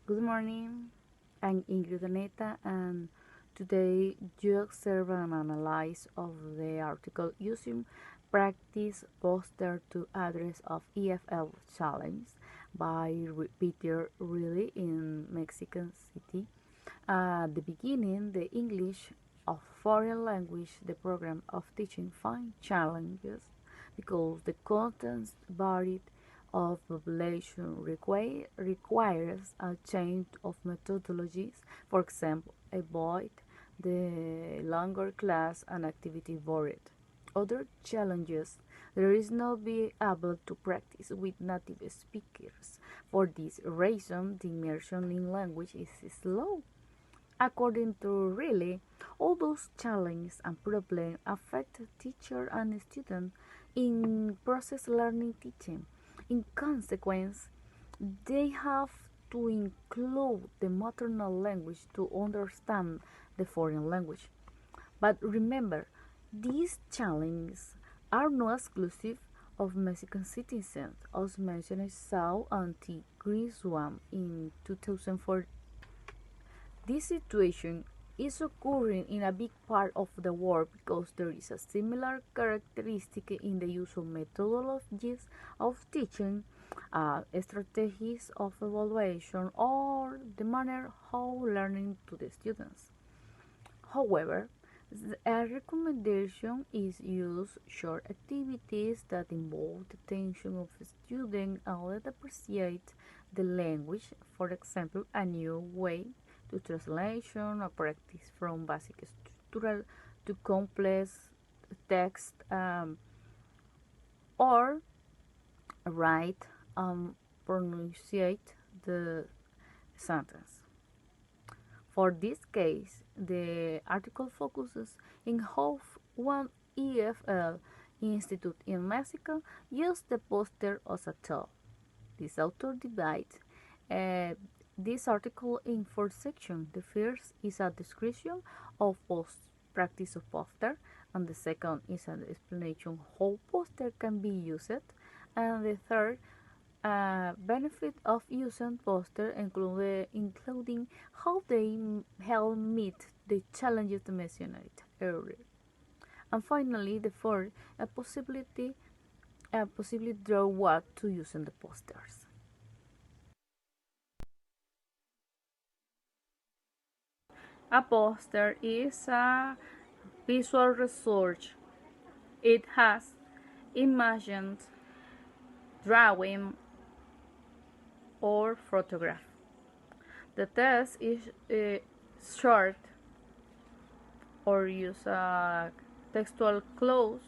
Good morning, I'm Ingrid Urdaneta, and today you observe and analyze of the article using practice poster to address of EFL challenge by Peter Riley in Mexican City. At the beginning, the English of foreign language, the program of teaching find challenges because the contents varied of population requires a change of methodologies. For example, avoid the longer class and activity board. Other challenges, there is no be able to practice with native speakers. For this reason, the immersion in language is slow. According to Riley, all those challenges and problems affect teacher and student in process learning teaching. In consequence, they have to include the maternal language to understand the foreign language. But remember, these challenges are not exclusive of Mexican citizens, as mentioned Tsai and T. Griswold in 2004. This situation is occurring in a big part of the world because there is a similar characteristic in the use of methodologies of teaching, strategies of evaluation, or the manner how learning to the students. However, a recommendation is use short activities that involve the attention of the student and let appreciate the language. For example, a new way to translation or practice from basic structural to complex text, or write and pronunciate the sentence. For this case, the article focuses in how one EFL institute in Mexico used the poster as a tool. This author divides this article in four sections. The first is a description of practice of poster, and the second is an explanation how poster can be used, and the third benefit of using poster including how they help meet the challenges mentioned earlier. And finally, the fourth, possibly draw what to use in the posters. A poster is a visual research. It has images, drawing, or photograph. The text is short or use textual clues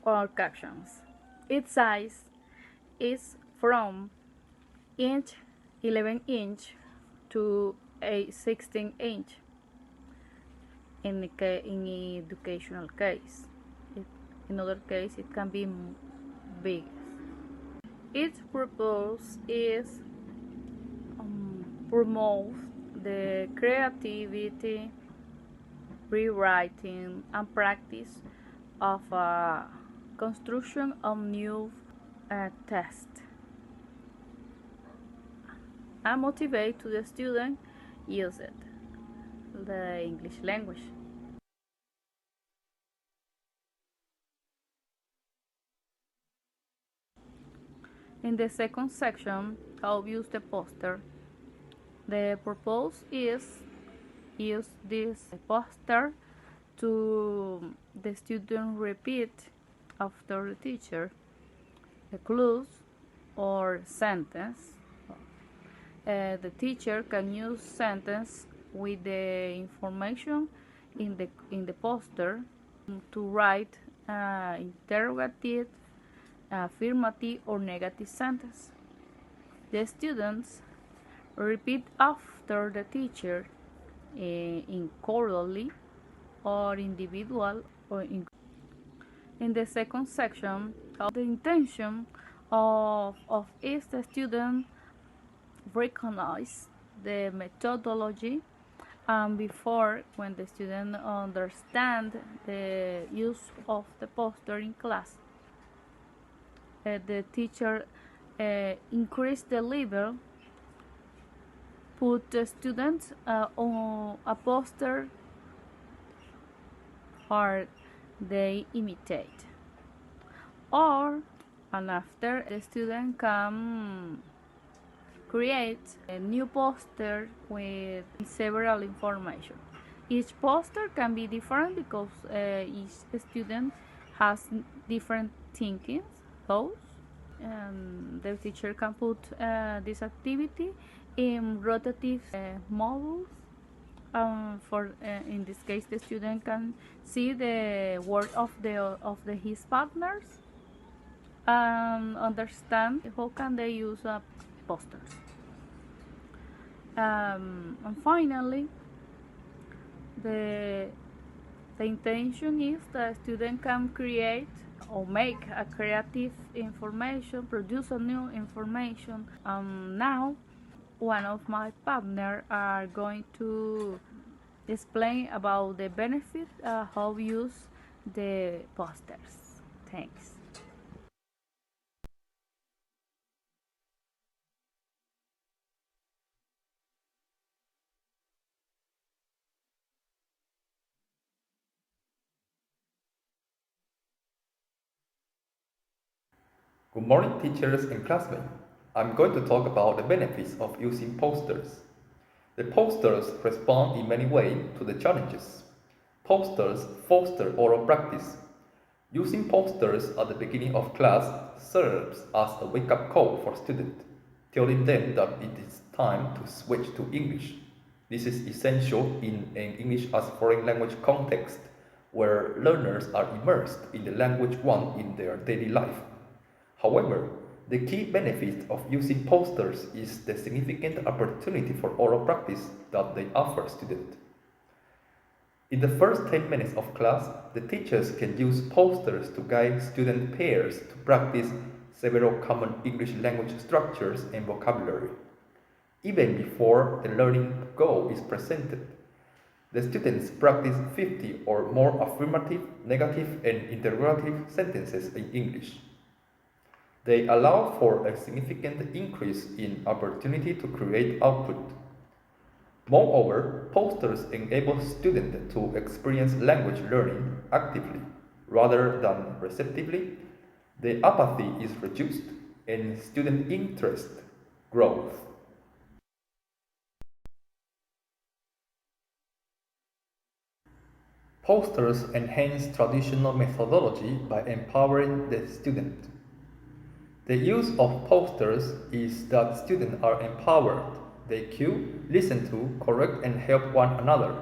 or captions. Its size is from inch 11-inch to a 16-inch in educational case. In other case, it can be big. Its purpose is promote the creativity, rewriting, and practice of construction of new text, and motivate to the student use it, the English language. In the second section, how use the poster. The purpose is use this poster to the student repeat after the teacher the clues or sentence. The teacher can use sentence with the information in the poster to write interrogative, affirmative, or negative sentence. The students repeat after the teacher in quarterly or individual or in the second section. The intention of is the student recognize the methodology, and before, when the student understand the use of the poster in class, the teacher increase the level, put the students on a poster or they imitate. Or, and after, the student can create a new poster with several information. Each poster can be different because each student has different thinkings, thoughts. The teacher can put this activity in rotative modules. For in this case, the student can see the work of his partners and understand how can they use posters. And finally, the intention is the student can create or make a creative information, produce a new information. Now, one of my partners are going to explain about the benefit how use the posters. Thanks. Good morning, teachers and classmates. I'm going to talk about the benefits of using posters. The posters respond in many ways to the challenges. Posters foster oral practice. Using posters at the beginning of class serves as a wake-up call for students, telling them that it is time to switch to English. This is essential in an English as foreign language context where learners are immersed in the language one in their daily life. However, the key benefit of using posters is the significant opportunity for oral practice that they offer students. In the first 10 minutes of class, the teachers can use posters to guide student pairs to practice several common English language structures and vocabulary. Even before the learning goal is presented, the students practice 50 or more affirmative, negative, and interrogative sentences in English. They allow for a significant increase in opportunity to create output. Moreover, posters enable students to experience language learning actively rather than receptively. The apathy is reduced and student interest grows. Posters enhance traditional methodology by empowering the student. The use of posters is that students are empowered. They cue, listen to, correct, and help one another.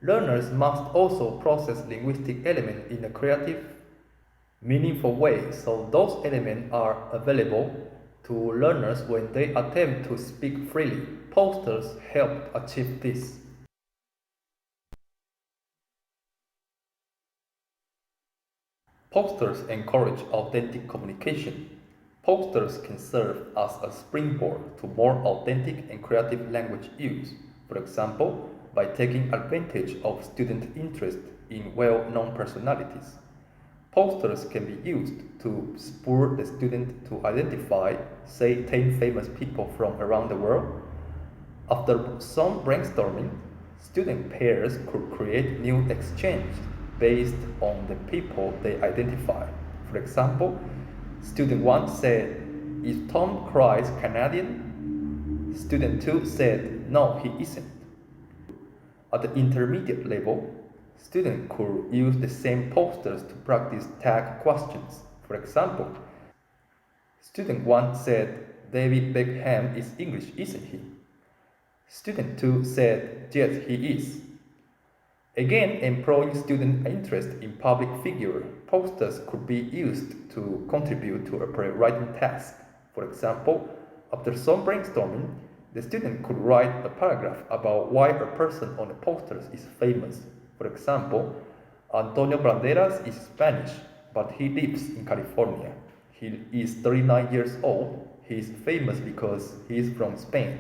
Learners must also process linguistic elements in a creative, meaningful way, so those elements are available to learners when they attempt to speak freely. Posters help achieve this. Posters encourage authentic communication. Posters can serve as a springboard to more authentic and creative language use, for example, by taking advantage of student interest in well-known personalities. Posters can be used to spur the student to identify, say, 10 famous people from around the world. After some brainstorming, student pairs could create new exchanges based on the people they identify. For example, student 1 said, "Is Tom Cruise Canadian?" Student 2 said, "No, he isn't." At the intermediate level, students could use the same posters to practice tag questions. For example, student 1 said, "David Beckham is English, isn't he?" Student 2 said, "Yes, he is." Again, employing student interest in public figure, posters could be used to contribute to a pre-writing task. For example, after some brainstorming, the student could write a paragraph about why a person on the posters is famous. For example, Antonio Banderas is Spanish, but he lives in California. He is 39 years old. He is famous because he is from Spain.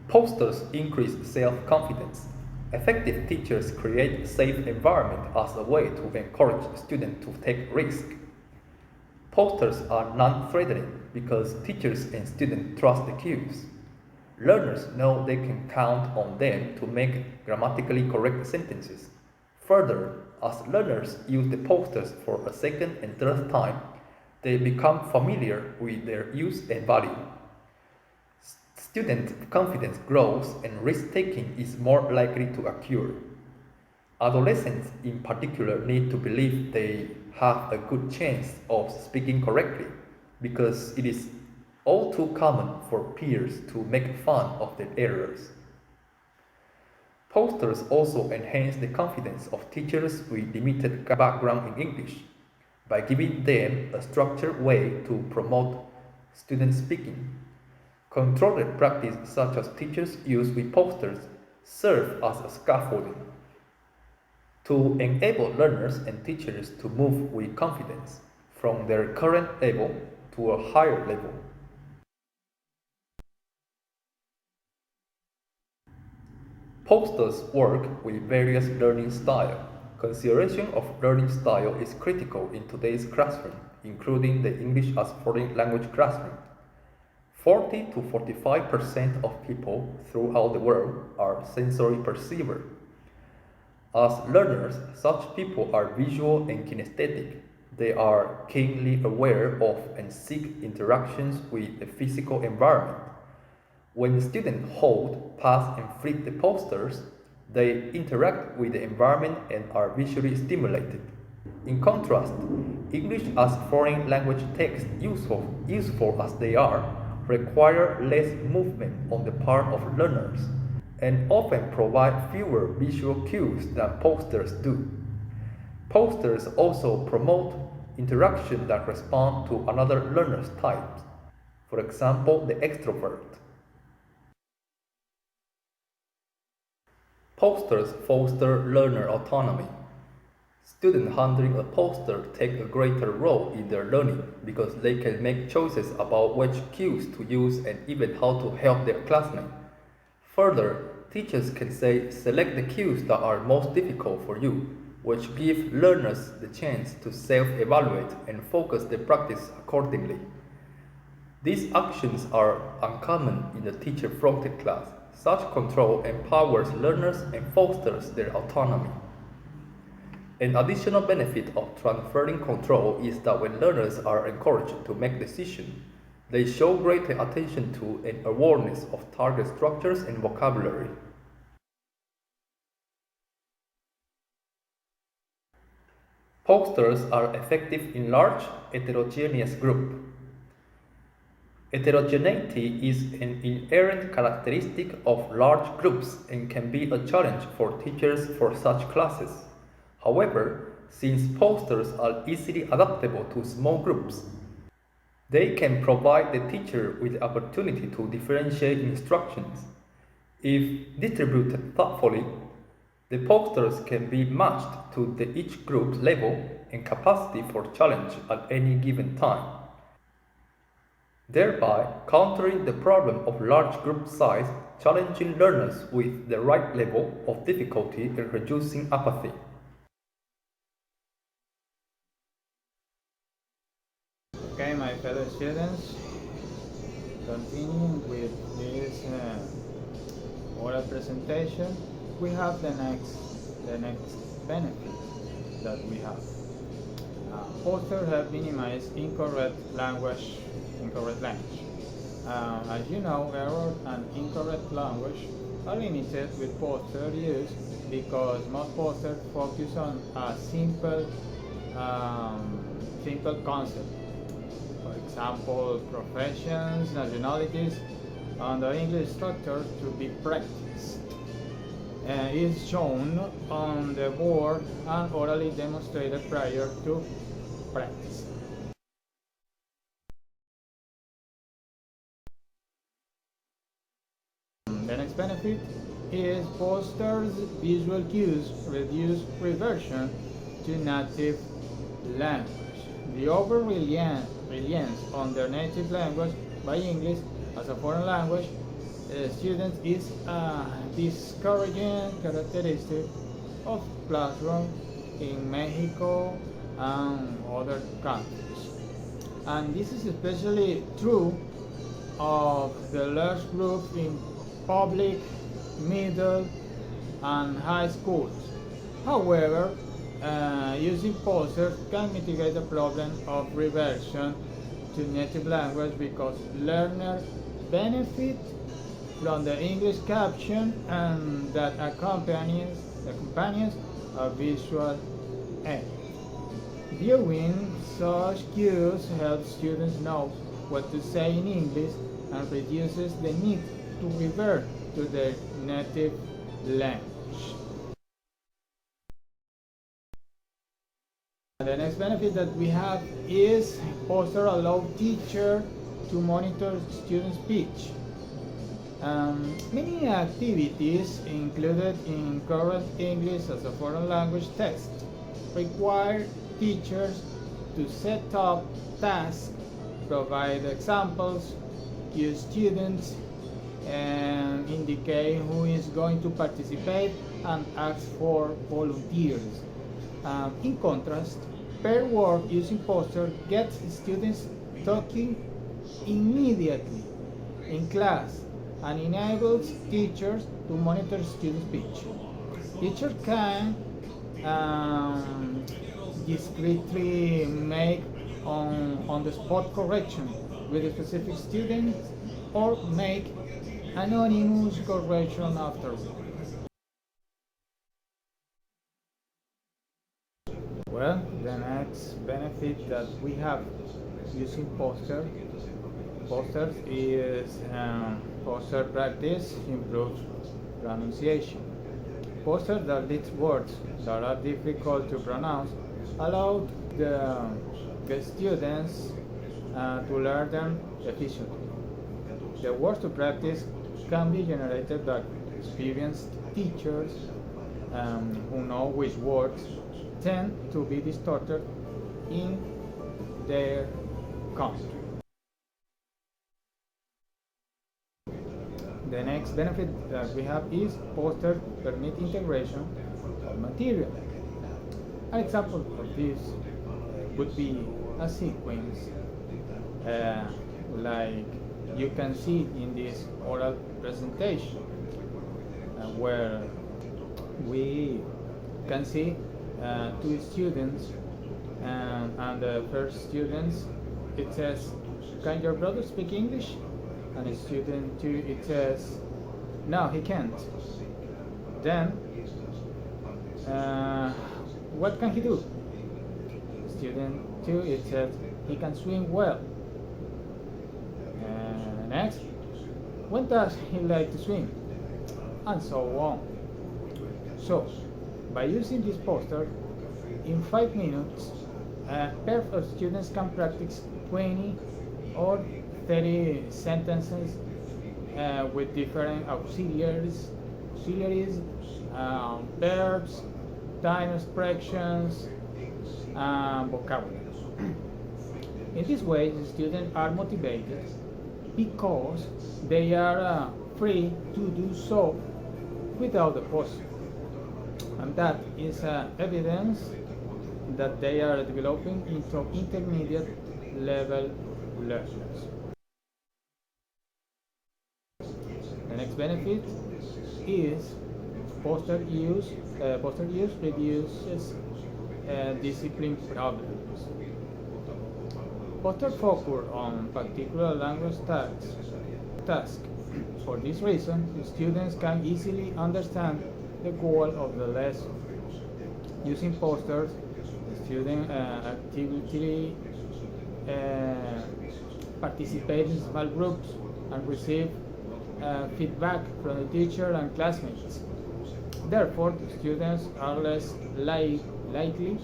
Posters increase self-confidence. Effective teachers create a safe environment as a way to encourage students to take risks. Posters are non-threatening because teachers and students trust the cues. Learners know they can count on them to make grammatically correct sentences. Further, as learners use the posters for a second and third time, they become familiar with their use and value. Student confidence grows and risk-taking is more likely to occur. Adolescents in particular need to believe they have a good chance of speaking correctly because it is all too common for peers to make fun of their errors. Posters also enhance the confidence of teachers with limited background in English by giving them a structured way to promote student speaking. Controlled practice such as teachers use with posters serve as a scaffolding to enable learners and teachers to move with confidence from their current level to a higher level. Posters work with various learning styles. Consideration of learning style is critical in today's classroom, including the English as foreign language classroom. 40 to 45% of people throughout the world are sensory perceivers. As learners, such people are visual and kinesthetic. They are keenly aware of and seek interactions with the physical environment. When students hold, pass, and flip the posters, they interact with the environment and are visually stimulated. In contrast, English as foreign language texts, useful as they are, require less movement on the part of learners and often provide fewer visual cues than posters do. Posters also promote interaction that respond to another learner's type. For example, the extrovert. Posters foster learner autonomy. Students handling a poster take a greater role in their learning because they can make choices about which cues to use and even how to help their classmates. Further, teachers can say, select the cues that are most difficult for you, which give learners the chance to self-evaluate and focus their practice accordingly. These actions are uncommon in the teacher-fronted class. Such control empowers learners and fosters their autonomy. An additional benefit of transferring control is that when learners are encouraged to make decisions, they show greater attention to and awareness of target structures and vocabulary. Posters are effective in large, heterogeneous groups. Heterogeneity is an inherent characteristic of large groups and can be a challenge for teachers for such classes. However, since posters are easily adaptable to small groups, they can provide the teacher with the opportunity to differentiate instructions. If distributed thoughtfully, the posters can be matched to each group's level and capacity for challenge at any given time, thereby countering the problem of large group size, challenging learners with the right level of difficulty and reducing apathy. Okay, my fellow students, continuing with this oral presentation, we have the next benefit that we have. Posters have minimized incorrect language. As you know, error and incorrect language are limited with poster use because most posters focus on a simple concept. For example, professions, nationalities, and the English structure to be practiced. Is shown on the board and orally demonstrated prior to practice. The next benefit is posters visual cues reduce reversion to native language. The over-reliance on their native language by English as a foreign language students is a discouraging characteristic of classrooms in Mexico and other countries. and this is especially true of the large group in public, middle, and high schools. However, using posters can mitigate the problem of reversion to native language because learners benefit from the English caption and that accompanies a visual aid. Viewing such cues helps students know what to say in English and reduces the need to revert to their native language. The next benefit that we have is poster allow teacher to monitor student speech. Many activities included in current English as a foreign language text require teachers to set up tasks, provide examples, use students, and indicate who is going to participate and ask for volunteers. In contrast, pair work using poster gets students talking immediately in class and enables teachers to monitor student speech. Teachers can discreetly make on-the-spot correction with a specific student or make anonymous correction afterwards. Well, the next benefit that we have using posters is poster practice improves pronunciation. Posters that list words that are difficult to pronounce allow the students to learn them efficiently. The words to practice can be generated by experienced teachers who know which words tend to be distorted in their content. The next benefit that we have is posters permit integration of material. An example of this would be a sequence like you can see in this oral presentation where we can see two students and the first student it says, can your brother speak English? And a student 2 it says, no, he can't. Then what can he do? Student 2 it says, he can swim well. Next, when does he like to swim? And so on. So, by using this poster, in 5 minutes, a pair of students can practice 20 or 30 sentences with different auxiliaries, verbs, time expressions, vocabulary. In this way, the students are motivated because they are free to do so without the poster. And that is evidence that they are developing into intermediate level learners. The next benefit is poster use reduces discipline problems. Poster focus on particular language task. For this reason, the students can easily understand the goal of the lesson. Using posters, the student actively participate in small groups and receive feedback from the teacher and classmates. Therefore, the students are less likely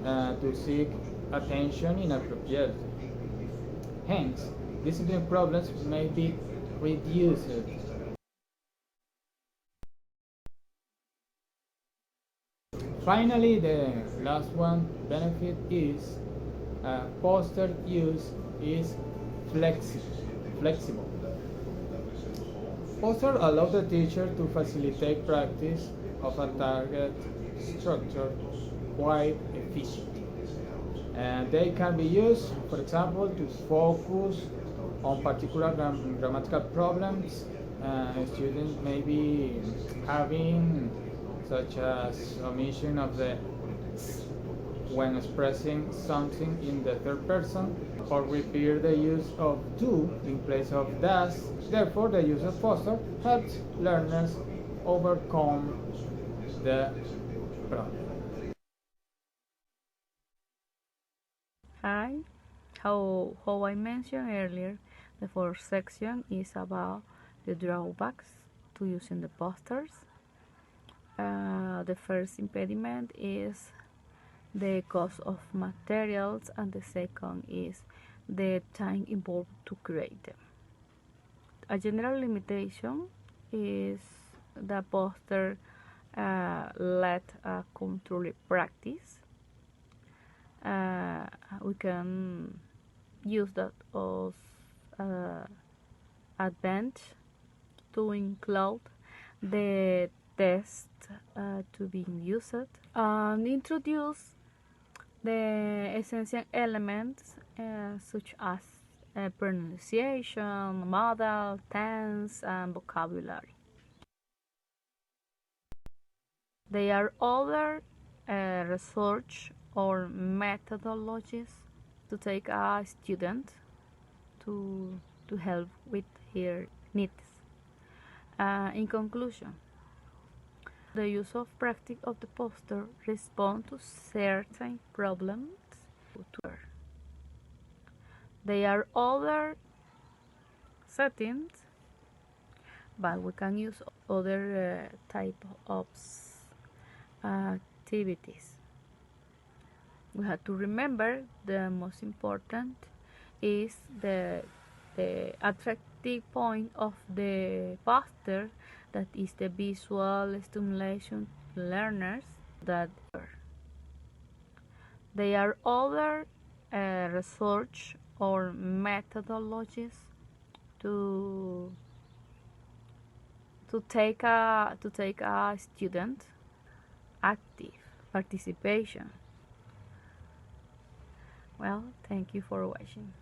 to seek attention inappropriately. Hence, discipline problems may be reduced. Finally, the last one benefit is poster use is flexible. Poster allow the teacher to facilitate practice of a target structure quite efficiently. And they can be used, for example, to focus on particular grammatical problems students may be having, such as omission of the when expressing something in the third person, or repeat the use of do in place of does. Therefore, the use of foster helps learners overcome the problem. Hi. How I mentioned earlier, the fourth section is about the drawbacks to using the posters. The first impediment is the cost of materials, and the second is the time involved to create them. A general limitation is the poster let control practice. We can use that as advantage to include the test to be used and introduce the essential elements such as pronunciation, modal, tense, and vocabulary. There are other research or methodologies to take a student to, to help with her needs. In conclusion, the use of practice of the poster respond to certain problems. There are other settings, but we can use other type of activities. We have to remember the most important is the attractive point of the poster, that is the visual stimulation to learners. That there are other research or methodologies to take a student active participation. Well, thank you for watching.